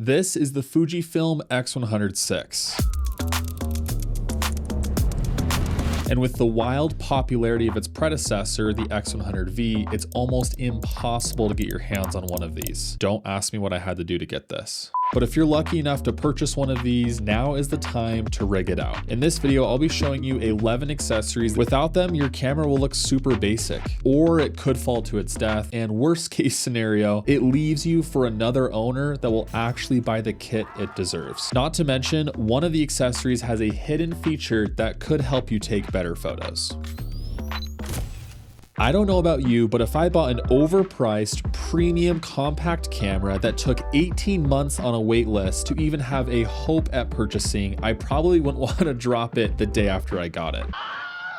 This is the Fujifilm X100VI. And with the wild popularity of its predecessor, the X100V, it's almost impossible to get your hands on one of these. Don't ask me what I had to do to get this. But if you're lucky enough to purchase one of these, now is the time to rig it out. In this video, I'll be showing you 11 accessories. Without them, your camera will look super basic, or it could fall to its death. And worst case scenario, it leaves you for another owner that will actually buy the kit it deserves. Not to mention, one of the accessories has a hidden feature that could help you take better photos. I don't know about you, but if I bought an overpriced premium compact camera that took 18 months on a wait list to even have a hope at purchasing, I probably wouldn't want to drop it the day after I got it.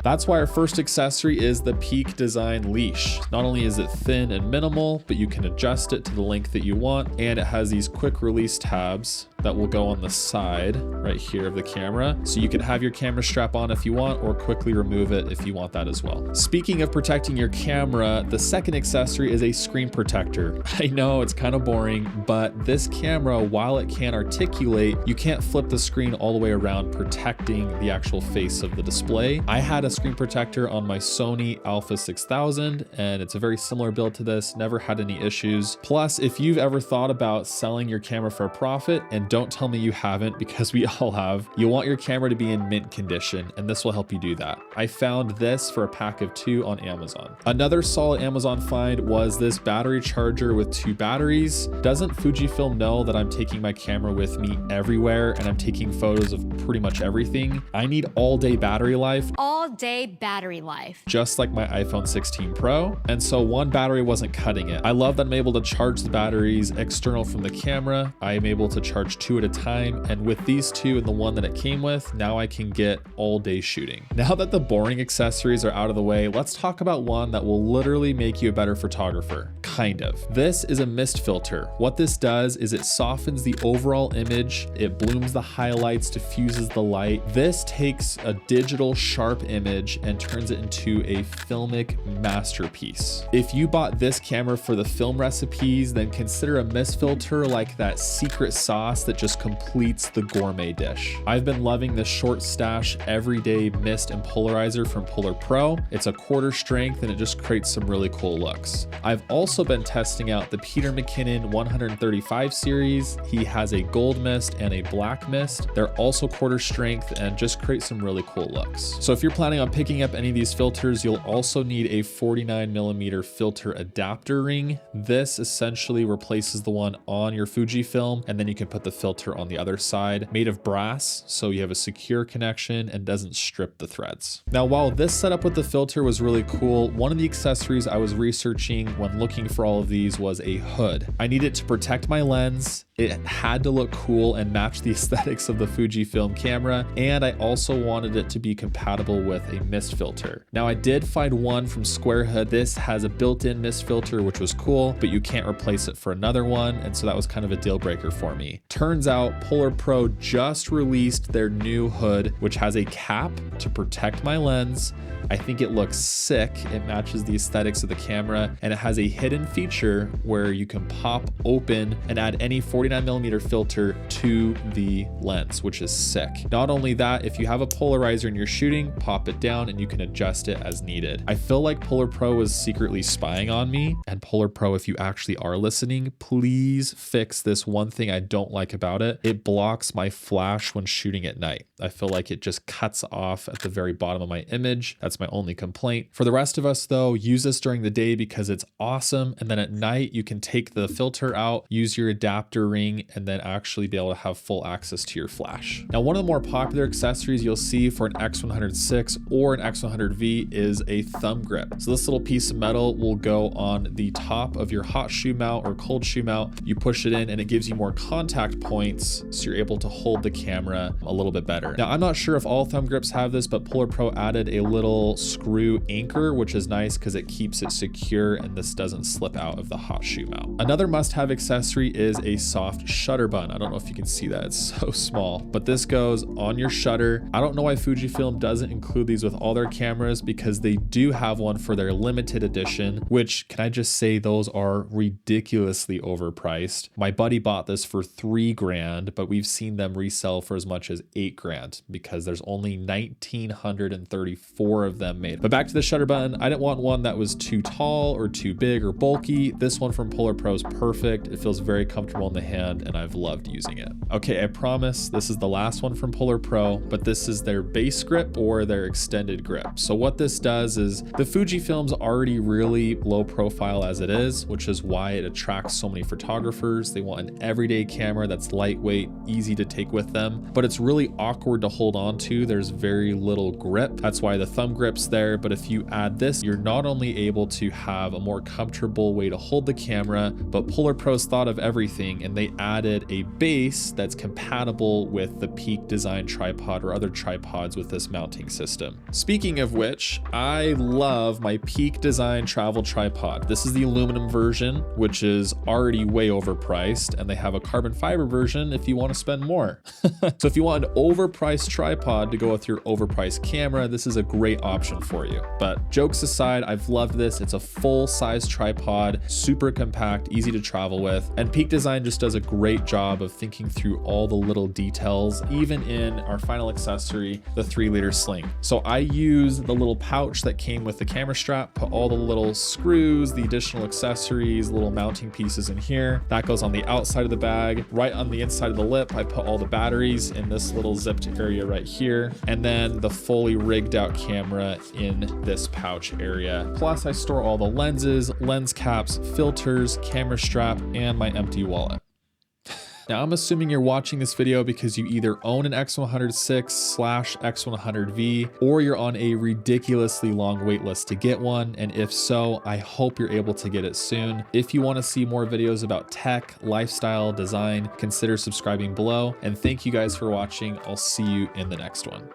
That's why our first accessory is the Peak Design leash. Not only is it thin and minimal, but you can adjust it to the length that you want, and it has these quick release tabs that will go on the side right here of the camera. So you can have your camera strap on if you want, or quickly remove it if you want that as well. Speaking of protecting your camera, the second accessory is a screen protector. I know it's kind of boring, but this camera, while it can articulate, you can't flip the screen all the way around, protecting the actual face of the display. I had a screen protector on my Sony Alpha 6000, and it's a very similar build to this, never had any issues. Plus, if you've ever thought about selling your camera for a profit, and don't tell me you haven't, because we all have, you want your camera to be in mint condition, and this will help you do that. I found this for a pack of 2 on Amazon. Another solid Amazon find was this battery charger with 2 batteries. Doesn't Fujifilm know that I'm taking my camera with me everywhere and I'm taking photos of pretty much everything? I need all-day battery life. All-day battery life. Just like my iPhone 16 Pro. And so one battery wasn't cutting it. I love that I'm able to charge the batteries external from the camera. I am able to charge 2 at a time. And with these 2 and the one that it came with, now I can get all day shooting. Now that the boring accessories are out of the way, let's talk about one that will literally make you a better photographer. Kind of. This is a mist filter. What this does is it softens the overall image. It blooms the highlights, diffuses the light. This takes a digital sharp image and turns it into a filmic masterpiece. If you bought this camera for the film recipes, then consider a mist filter like that secret sauce that just completes the gourmet dish. I've been loving this short stash everyday mist and polarizer from Polar Pro. It's a quarter strength and it just creates some really cool looks. I've also been testing out the Peter McKinnon 135 series. He has a gold mist and a black mist. They're also quarter strength and just create some really cool looks. So if you're planning on picking up any of these filters, you'll also need a 49mm filter adapter ring. This essentially replaces the one on your Fujifilm, and then you can put the filter on the other side, made of brass, so you have a secure connection and doesn't strip the threads. Now, while this setup with the filter was really cool, one of the accessories I was researching when looking for all of these was a hood. I needed to protect my lens. It had to look cool and match the aesthetics of the Fujifilm camera, and I also wanted it to be compatible with a mist filter. Now, I did find one from Square Hood. This has a built-in mist filter, which was cool, but you can't replace it for another one, and so that was kind of a deal breaker for me. Turns out Polar Pro just released their new hood, which has a cap to protect my lens. I think it looks sick. It matches the aesthetics of the camera, and it has a hidden feature where you can pop open and add any 49mm filter to the lens, which is sick. Not only that, if you have a polarizer and you're shooting, pop it down and you can adjust it as needed. I feel like Polar Pro is secretly spying on me, and Polar Pro, if you actually are listening, please fix this one thing I don't like about it. It blocks my flash when shooting at night. I feel like it just cuts off at the very bottom of my image. That's my only complaint. For the rest of us though, use this during the day because it's awesome. And then at night, you can take the filter out, use your adapter ring, and then actually be able to have full access to your flash. Now, one of the more popular accessories you'll see for an X100VI or an X100V is a thumb grip. So this little piece of metal will go on the top of your hot shoe mount or cold shoe mount. You push it in and it gives you more contact points, so you're able to hold the camera a little bit better. Now, I'm not sure if all thumb grips have this, but Polar Pro added a little screw anchor, which is nice because it keeps it secure and this doesn't slip out of the hot shoe mount. Another must-have accessory is a soft shutter button. I don't know if you can see that, it's so small, but this goes on your shutter. I don't know why Fujifilm doesn't include these with all their cameras, because they do have one for their limited edition, which, can I just say, those are ridiculously overpriced. My buddy bought this for $3,000, but we've seen them resell for as much as $8,000 because there's only 1,934 of them made. But back to the shutter button, I didn't want one that was too tall or too big or bulky. This one from Polar Pro is perfect. It feels very comfortable in the hand and I've loved using it. Okay, I promise this is the last one from Polar Pro, but this is their base grip or their extended grip. So what this does is, the Fujifilm's already really low profile as it is, which is why it attracts so many photographers. They want an everyday camera that's lightweight, easy to take with them, but it's really awkward to hold on to. There's very little grip. That's why the thumb grip's there. But if you add this, you're not only able to have a more comfortable way to hold the camera, but Polar Pro's thought of everything and they added a base that's compatible with the Peak Design tripod or other tripods with this mounting system. Speaking of which, I love my Peak Design travel tripod. This is the aluminum version, which is already way overpriced, and they have a carbon fiber version if you want to spend more. So if you want an overpriced tripod to go with your overpriced camera, this is a great option for you. But jokes aside, I've loved this. It's a full-size tripod, super compact, easy to travel with, and Peak Design just does a great job of thinking through all the little details, even in our final accessory, the 3-liter sling. So I use the little pouch that came with the camera strap, put all the little screws, the additional accessories, little mounting pieces in here. That goes on the outside of the bag. Right on the inside of the lip, I put all the batteries in this little zipped area right here, and then the fully rigged out camera in this pouch area. Plus I store all the lenses, lens caps, filters, camera strap, and my empty wallet. Now, I'm assuming you're watching this video because you either own an X100VI/X100V or you're on a ridiculously long wait list to get one. And if so, I hope you're able to get it soon. If you want to see more videos about tech, lifestyle, design, consider subscribing below. And thank you guys for watching. I'll see you in the next one.